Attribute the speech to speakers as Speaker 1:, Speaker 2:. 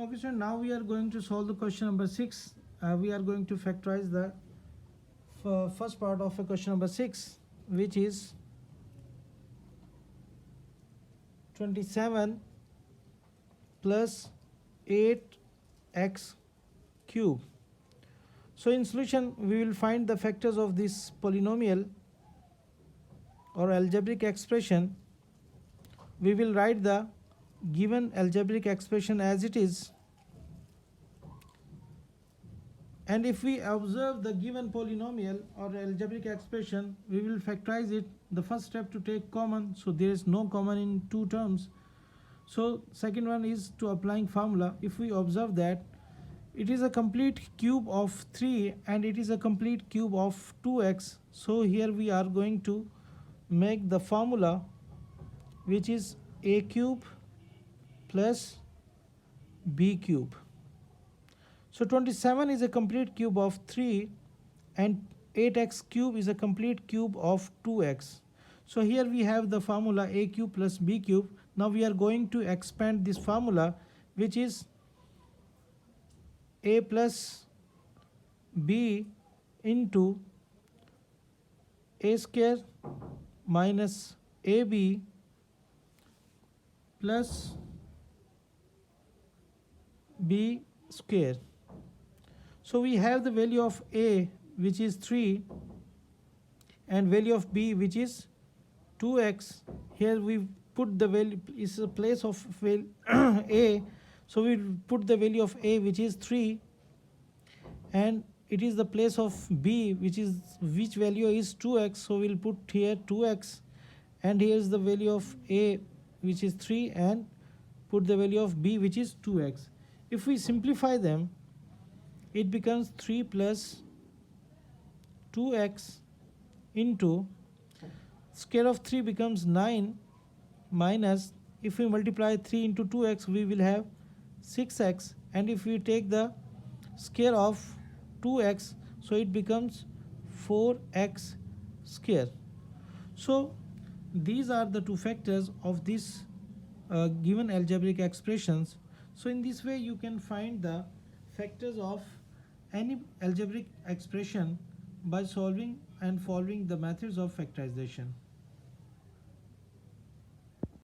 Speaker 1: Okay, so now we are going to solve the question number 6. We are going to factorize the first part of a question number 6, which is 27 plus 8x cube. So in solution, we will find the factors of this polynomial or algebraic expression. We will write the given algebraic expression as it is, and if we observe the given polynomial or algebraic expression, we will factorize it. The first step to take common, so there is no common in two terms. So second one is to applying formula. If we observe that it is a complete cube of 3 and it is a complete cube of 2x, so here we are going to make the formula, which is a cube plus b cube. So 27 is a complete cube of 3 and 8x cube is a complete cube of 2x. So here we have the formula a cube plus b cube. Now we are going to expand this formula, which is a plus b into a square minus ab plus b square. So we have the value of a, which is 3, and value of b, which is 2x. Here we put the value is a place of a, so we put the value of a, which is 3, and it is the place of b, which value is 2x, so we'll put here 2x, and here is the value of a, which is 3, and put the value of b, which is 2x. If we simplify them, it becomes 3 plus 2x into square of 3 becomes 9 minus, if we multiply 3 into 2x, we will have 6x, and if we take the square of 2x, so it becomes 4x square. So these are the two factors of this given algebraic expressions. So in this way you can find the factors of any algebraic expression by solving and following the methods of factorization.